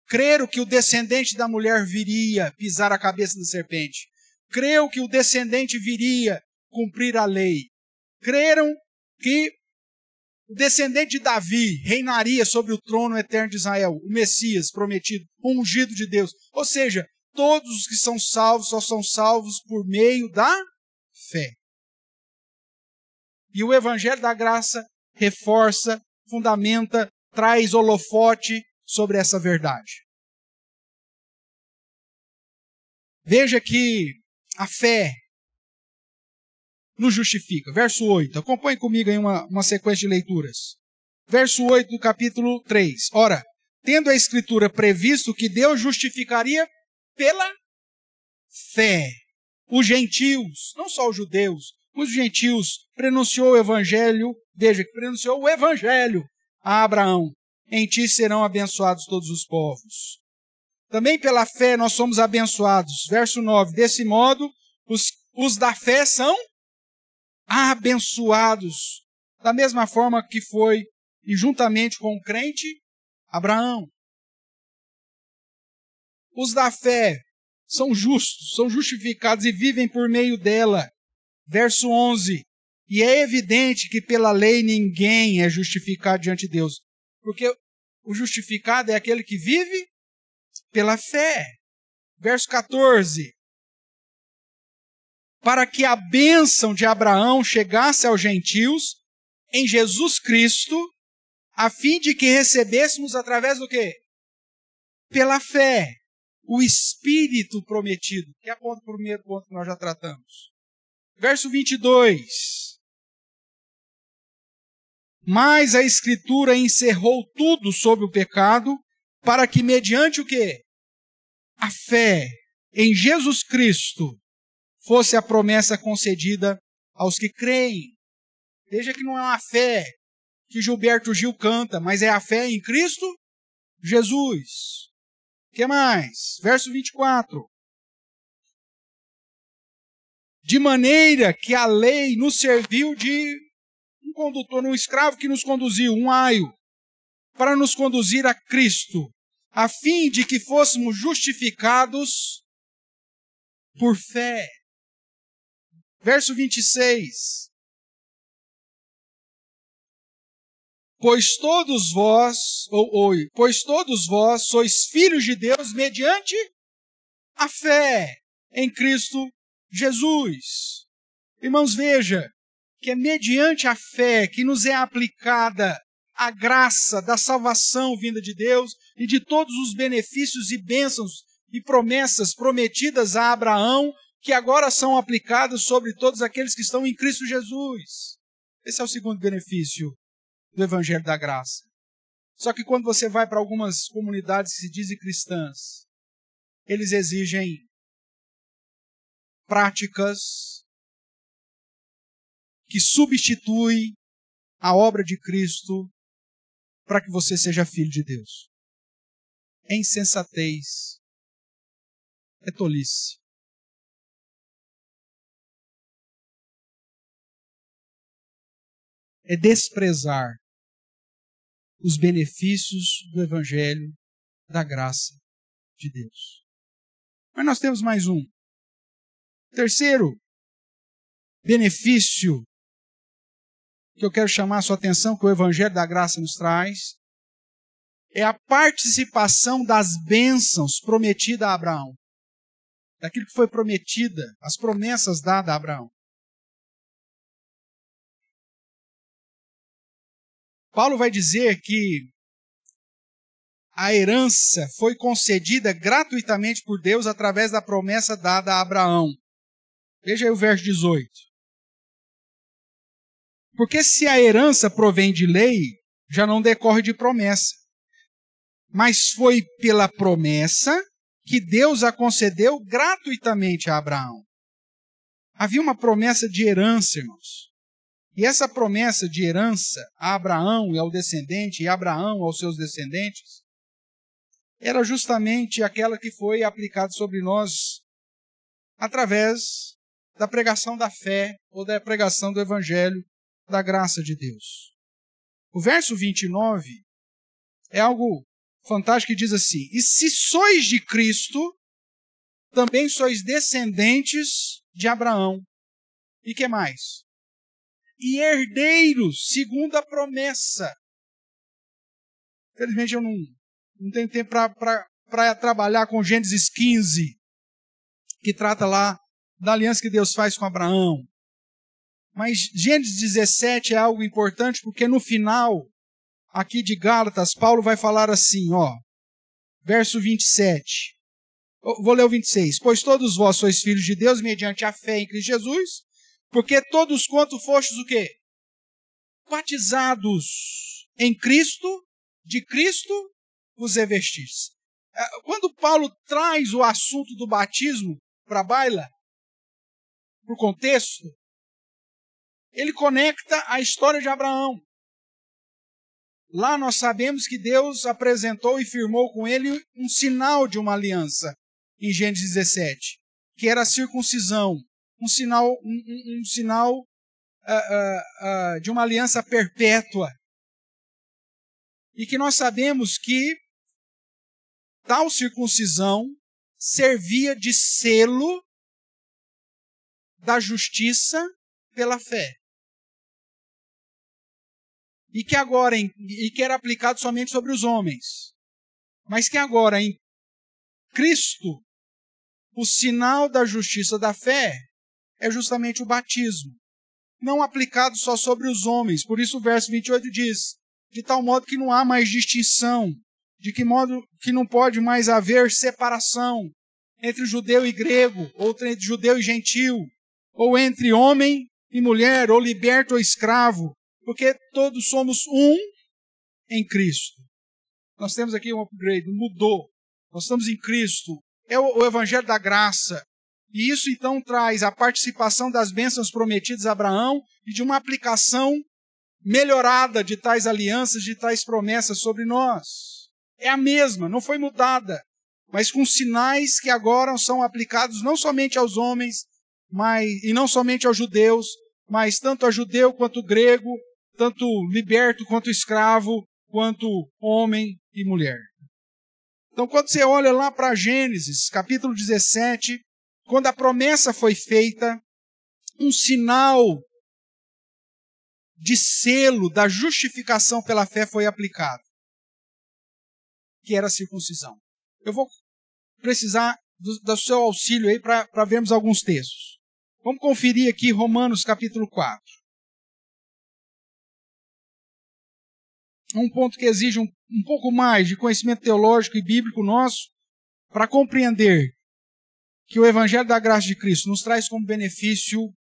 Creram que o descendente da mulher viria pisar a cabeça da serpente. Creram que o descendente viria cumprir a lei. Creram que o descendente de Davi reinaria sobre o trono eterno de Israel, o Messias prometido, o ungido de Deus. Ou seja, todos os que são salvos só são salvos por meio da fé. E o Evangelho da Graça reforça, fundamenta, traz holofote sobre essa verdade. Veja que a fé nos justifica. Verso 8. Acompanhe comigo aí uma sequência de leituras. Verso 8 do capítulo 3. Ora, tendo a Escritura previsto que Deus justificaria pela fé os gentios, não só os judeus, os gentios, prenunciou o Evangelho, veja, que prenunciou o Evangelho a Abraão. Em ti serão abençoados todos os povos. Também pela fé nós somos abençoados. Verso 9, desse modo, os da fé são abençoados. Da mesma forma que foi, e juntamente com o crente, Abraão. Os da fé são justos, são justificados e vivem por meio dela. Verso 11, e é evidente que pela lei ninguém é justificado diante de Deus. Porque o justificado é aquele que vive pela fé. Verso 14. Para que a bênção de Abraão chegasse aos gentios em Jesus Cristo, a fim de que recebêssemos através do quê? Pela fé, o Espírito prometido, que é o primeiro ponto que nós já tratamos. Verso 22. Mas a Escritura encerrou tudo sobre o pecado, para que mediante o quê? A fé em Jesus Cristo fosse a promessa concedida aos que creem. Veja que não é uma fé que Gilberto Gil canta, mas é a fé em Cristo Jesus. O que mais? Verso 24. De maneira que a lei nos serviu de um condutor, um escravo que nos conduziu, um aio, para nos conduzir a Cristo, a fim de que fôssemos justificados por fé. Verso 26. Pois todos vós sois filhos de Deus mediante a fé em Cristo Jesus. Irmãos, veja que é mediante a fé que nos é aplicada a graça da salvação vinda de Deus e de todos os benefícios e bênçãos e promessas prometidas a Abraão, que agora são aplicados sobre todos aqueles que estão em Cristo Jesus. Esse é o segundo benefício do Evangelho da Graça. Só que quando você vai para algumas comunidades que se dizem cristãs, eles exigem práticas que substituem a obra de Cristo para que você seja filho de Deus. É insensatez. É tolice. É desprezar os benefícios do Evangelho da graça de Deus. Mas nós temos mais um. Terceiro benefício que eu quero chamar a sua atenção, que o Evangelho da Graça nos traz, é a participação das bênçãos prometidas a Abraão. Daquilo que foi prometida, as promessas dadas a Abraão. Paulo vai dizer que a herança foi concedida gratuitamente por Deus através da promessa dada a Abraão. Veja aí o verso 18. Porque se a herança provém de lei, já não decorre de promessa. Mas foi pela promessa que Deus a concedeu gratuitamente a Abraão. Havia uma promessa de herança, irmãos. E essa promessa de herança a Abraão e ao descendente, e Abraão aos seus descendentes, era justamente aquela que foi aplicada sobre nós através da pregação da fé ou da pregação do Evangelho da graça de Deus. O verso 29 é algo fantástico que diz assim: e se sois de Cristo, também sois descendentes de Abraão. E que mais? E herdeiros segundo a promessa. Infelizmente eu não tenho tempo para trabalhar com Gênesis 15, que trata lá da aliança que Deus faz com Abraão. Mas Gênesis 17 é algo importante, porque no final, aqui de Gálatas, Paulo vai falar assim, verso 27. Vou ler o 26. Pois todos vós sois filhos de Deus mediante a fé em Cristo Jesus, porque todos quanto fostes o quê? Batizados em Cristo, de Cristo, vos revestis. Quando Paulo traz o assunto do batismo para a baila, para o contexto, ele conecta a história de Abraão. Lá nós sabemos que Deus apresentou e firmou com ele um sinal de uma aliança, em Gênesis 17, que era a circuncisão, um sinal de uma aliança perpétua. E que nós sabemos que tal circuncisão servia de selo da justiça pela fé. E que era aplicado somente sobre os homens. Mas que agora em Cristo, o sinal da justiça da fé é justamente o batismo. Não aplicado só sobre os homens. Por isso o verso 28 diz: de tal modo que não há mais distinção, de que modo que não pode mais haver separação entre judeu e grego, ou entre judeu e gentil, ou entre homem e mulher, ou liberto ou escravo, porque todos somos um em Cristo. Nós temos aqui um upgrade, mudou. Nós estamos em Cristo. É o evangelho da graça. E isso então traz a participação das bênçãos prometidas a Abraão e de uma aplicação melhorada de tais alianças, de tais promessas sobre nós. É a mesma, não foi mudada, mas com sinais que agora são aplicados não somente aos homens, e não somente aos judeus, mas tanto a judeu quanto grego, tanto liberto quanto escravo, quanto homem e mulher. Então, quando você olha lá para Gênesis, capítulo 17, quando a promessa foi feita, um sinal de selo da justificação pela fé foi aplicado, que era a circuncisão. Eu vou precisar do seu auxílio aí para vermos alguns textos. Vamos conferir aqui Romanos capítulo 4. Um ponto que exige um pouco mais de conhecimento teológico e bíblico nosso para compreender que o Evangelho da Graça de Cristo nos traz como benefício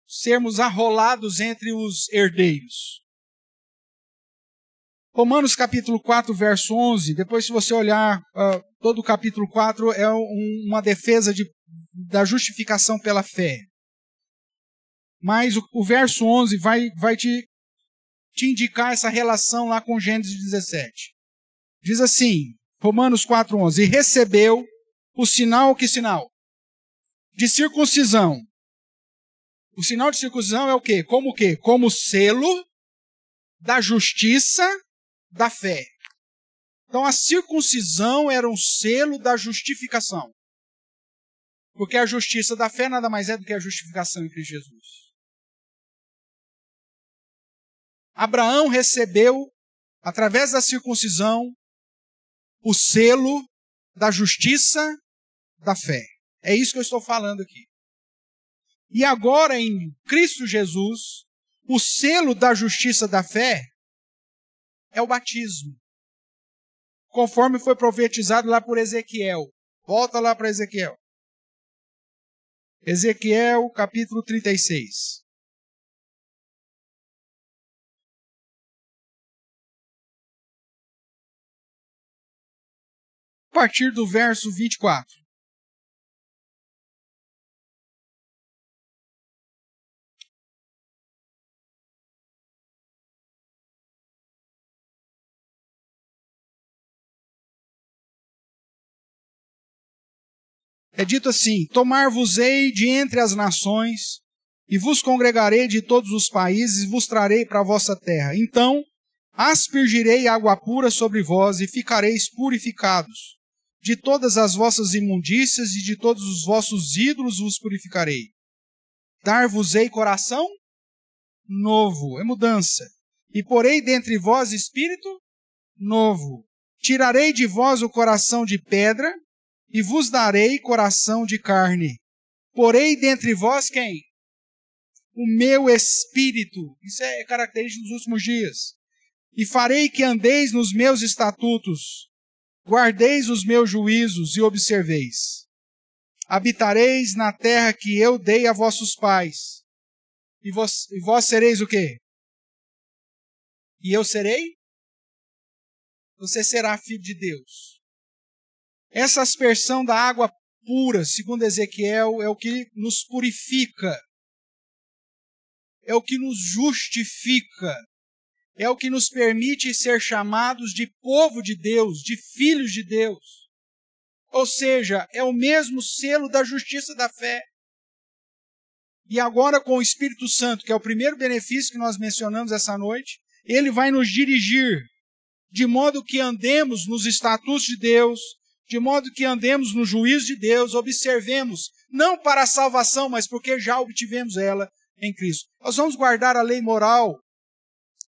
sermos arrolados entre os herdeiros. Romanos capítulo 4, verso 11, depois se você olhar, todo o capítulo 4 é uma defesa da justificação pela fé. Mas o verso 11 vai te indicar essa relação lá com Gênesis 17. Diz assim, Romanos 4, 11, e recebeu o sinal, que sinal? De circuncisão. O sinal de circuncisão é o quê? Como o quê? Como selo da justiça da fé. Então a circuncisão era um selo da justificação. Porque a justiça da fé nada mais é do que a justificação em Cristo Jesus. Abraão recebeu, através da circuncisão, o selo da justiça da fé. É isso que eu estou falando aqui. E agora, em Cristo Jesus, o selo da justiça da fé é o batismo. Conforme foi profetizado lá por Ezequiel. Volta lá para Ezequiel. Ezequiel, capítulo 36. A partir do verso 24. É dito assim: tomar-vos-ei de entre as nações, e vos congregarei de todos os países, e vos trarei para a vossa terra. Então aspergirei água pura sobre vós, e ficareis purificados. De todas as vossas imundícias e de todos os vossos ídolos vos purificarei. Dar-vos-ei coração novo, é mudança. E porei dentre vós espírito novo. Tirarei de vós o coração de pedra, e vos darei coração de carne. Porei dentre vós quem? O meu espírito. Isso é característico dos últimos dias. E farei que andeis nos meus estatutos, guardeis os meus juízos e observeis. Habitareis na terra que eu dei a vossos pais. E vós sereis o quê? E eu serei? você será filho de Deus. Essa aspersão da água pura, segundo Ezequiel, é o que nos purifica, é o que nos justifica, é o que nos permite ser chamados de povo de Deus, de filhos de Deus. Ou seja, é o mesmo selo da justiça da fé. E agora com o Espírito Santo, que é o primeiro benefício que nós mencionamos essa noite, ele vai nos dirigir, de modo que andemos nos estatutos de Deus, de modo que andemos no juízo de Deus, observemos, não para a salvação, mas porque já obtivemos ela em Cristo. Nós vamos guardar a lei moral,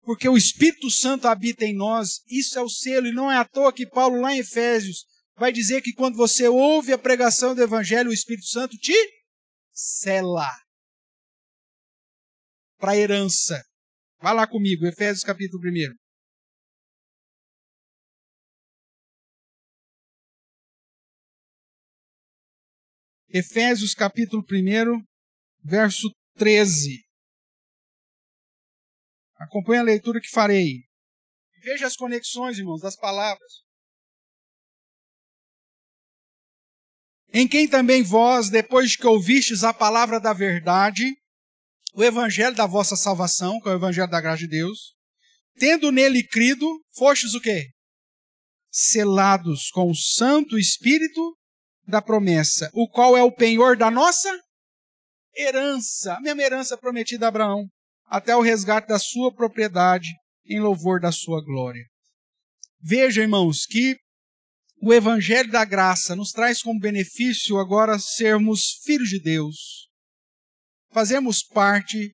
porque o Espírito Santo habita em nós, isso é o selo, e não é à toa que Paulo, lá em Efésios, vai dizer que quando você ouve a pregação do Evangelho, o Espírito Santo te sela para a herança. Vá lá comigo, Efésios capítulo 1. Efésios capítulo 1, verso 13. Acompanhe a leitura que farei. Veja as conexões, irmãos, das palavras. Em quem também vós, depois que ouvistes a palavra da verdade, o evangelho da vossa salvação, que é o evangelho da graça de Deus, tendo nele crido, fostes o quê? Selados com o Santo Espírito da promessa, o qual é o penhor da nossa herança, a mesma herança prometida a Abraão, até o resgate da sua propriedade, em louvor da sua glória. Veja, irmãos, que o evangelho da graça nos traz como benefício agora sermos filhos de Deus, fazermos parte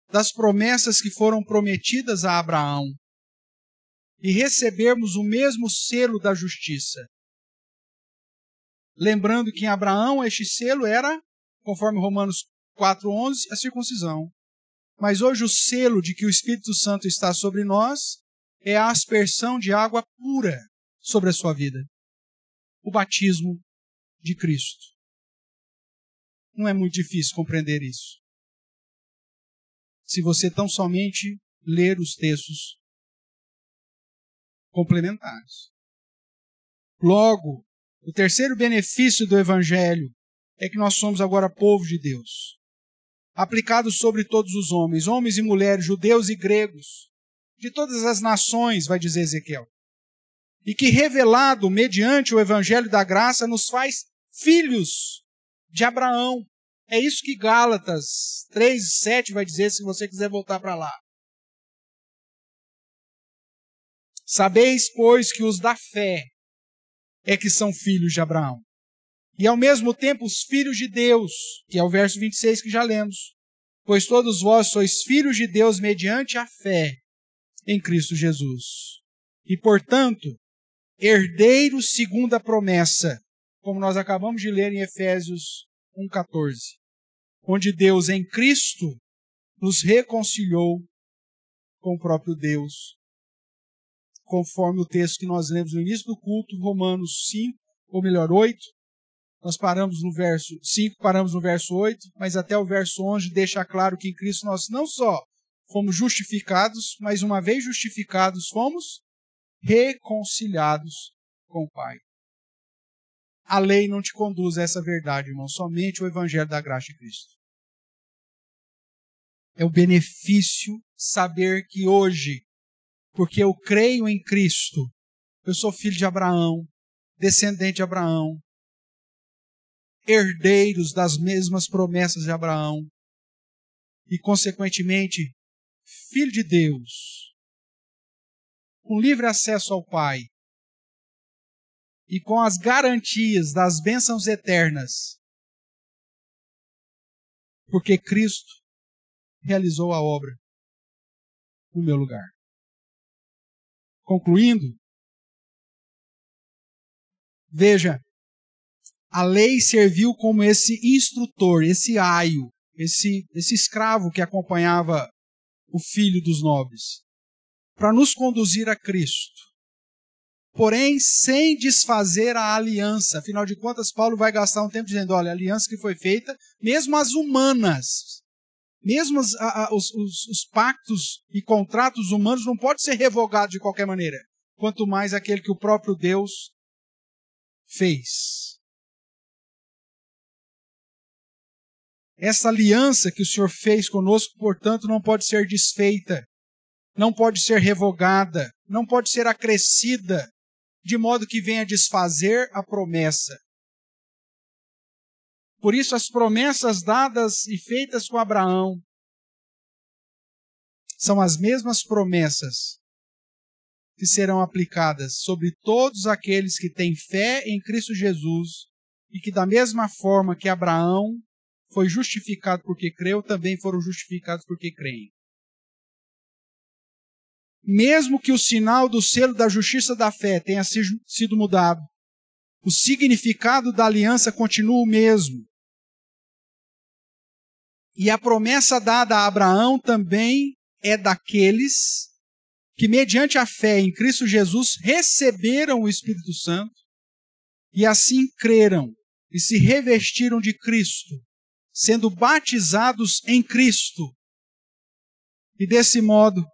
das promessas que foram prometidas a Abraão e recebermos o mesmo selo da justiça. Lembrando que em Abraão este selo era, conforme Romanos 4,11, a circuncisão. Mas hoje o selo de que o Espírito Santo está sobre nós é a aspersão de água pura sobre a sua vida. O batismo de Cristo. Não é muito difícil compreender isso. Se você tão somente ler os textos complementares. Logo, o terceiro benefício do Evangelho é que nós somos agora povo de Deus, aplicado sobre todos os homens, homens e mulheres, judeus e gregos, de todas as nações, vai dizer Ezequiel, e que revelado mediante o Evangelho da graça nos faz filhos de Abraão. É isso que Gálatas 3:7 vai dizer, se você quiser voltar para lá. Sabeis, pois, que os da fé é que são filhos de Abraão. E ao mesmo tempo os filhos de Deus, que é o verso 26 que já lemos. Pois todos vós sois filhos de Deus mediante a fé em Cristo Jesus. E, portanto, herdeiros segundo a promessa, como nós acabamos de ler em Efésios 1,14, onde Deus em Cristo nos reconciliou com o próprio Deus, conforme o texto que nós lemos no início do culto, Romanos 5, ou melhor, 8. Nós paramos no verso 5, paramos no verso 8, mas até o verso 11 deixa claro que em Cristo nós não só fomos justificados, mas uma vez justificados, fomos reconciliados com o Pai. A lei não te conduz a essa verdade, irmão, somente o Evangelho da graça de Cristo. É o benefício saber que hoje, porque eu creio em Cristo, eu sou filho de Abraão, descendente de Abraão, herdeiros das mesmas promessas de Abraão e, consequentemente, filho de Deus, com livre acesso ao Pai e com as garantias das bênçãos eternas, porque Cristo realizou a obra no meu lugar. Concluindo, veja, a lei serviu como esse instrutor, esse aio, esse escravo que acompanhava o filho dos nobres, para nos conduzir a Cristo. Porém, sem desfazer a aliança. Afinal de contas, Paulo vai gastar um tempo dizendo, olha, a aliança que foi feita, mesmo as humanas, mesmo os pactos e contratos humanos não podem ser revogados de qualquer maneira. quanto mais aquele que o próprio Deus fez. Essa aliança que o Senhor fez conosco, portanto, não pode ser desfeita, não pode ser revogada, não pode ser acrescida, de modo que venha desfazer a promessa. Por isso, as promessas dadas e feitas com Abraão são as mesmas promessas que serão aplicadas sobre todos aqueles que têm fé em Cristo Jesus e que, da mesma forma que Abraão foi justificado porque creu, também foram justificados porque creem. Mesmo que o sinal do selo da justiça da fé tenha sido mudado, o significado da aliança continua o mesmo. E a promessa dada a Abraão também é daqueles que, mediante a fé em Cristo Jesus, receberam o Espírito Santo e assim creram e se revestiram de Cristo, sendo batizados em Cristo. E desse modo,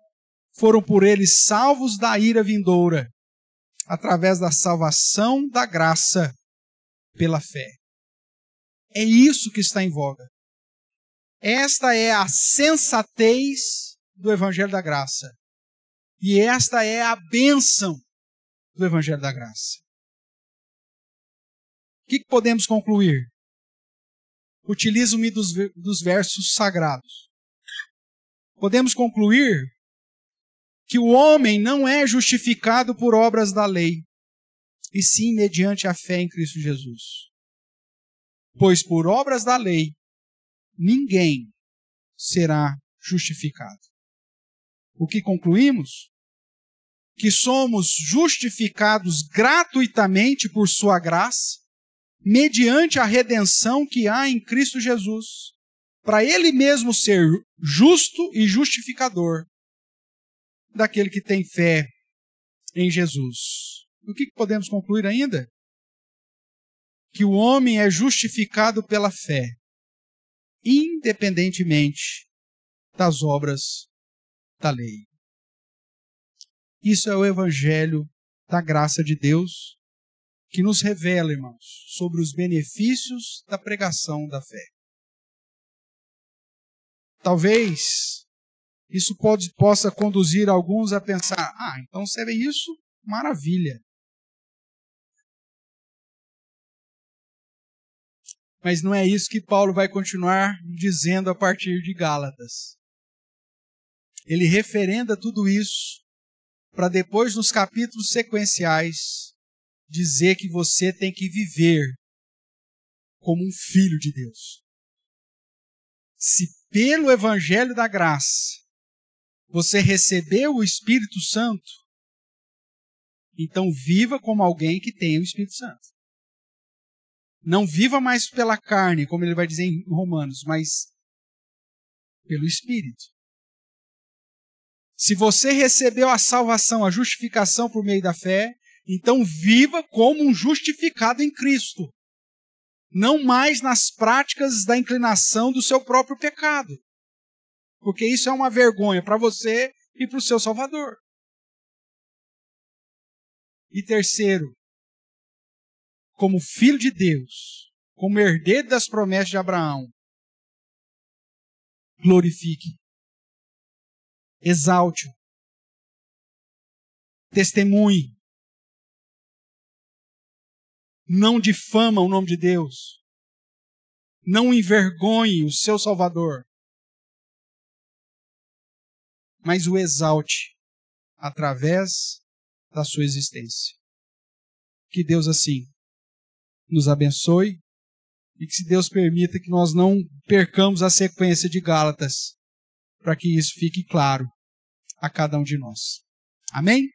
foram por eles salvos da ira vindoura, através da salvação da graça pela fé. É isso que está em voga. Esta é a sensatez do Evangelho da Graça. E esta é a bênção do Evangelho da Graça. O que podemos concluir? Utilizo-me dos versos sagrados. Podemos concluir que o homem não é justificado por obras da lei, e sim mediante a fé em Cristo Jesus. Pois por obras da lei, ninguém será justificado. O que concluímos? Que somos justificados gratuitamente por sua graça, mediante a redenção que há em Cristo Jesus, para Ele mesmo ser justo e justificador daquele que tem fé em Jesus. O que podemos concluir ainda? Que o homem é justificado pela fé, independentemente das obras da lei. Isso é o Evangelho da graça de Deus, que nos revela, irmãos, sobre os benefícios da pregação da fé. Talvez isso possa conduzir alguns a pensar, então se é isso, maravilha. Mas não é isso que Paulo vai continuar dizendo a partir de Gálatas. Ele referenda tudo isso para depois, nos capítulos sequenciais, dizer que você tem que viver como um filho de Deus. Se pelo Evangelho da Graça você recebeu o Espírito Santo, então viva como alguém que tem o Espírito Santo. Não viva mais pela carne, como ele vai dizer em Romanos, mas pelo Espírito. Se você recebeu a salvação, a justificação por meio da fé, então viva como um justificado em Cristo. Não mais nas práticas da inclinação do seu próprio pecado. Porque isso é uma vergonha para você e para o seu Salvador. E terceiro, como filho de Deus, como herdeiro das promessas de Abraão, glorifique, exalte-o, testemunhe, não difama o nome de Deus, não envergonhe o seu Salvador, mas o exalte através da sua existência. Que Deus assim nos abençoe e que se Deus permita que nós não percamos a sequência de Gálatas, para que isso fique claro a cada um de nós. Amém?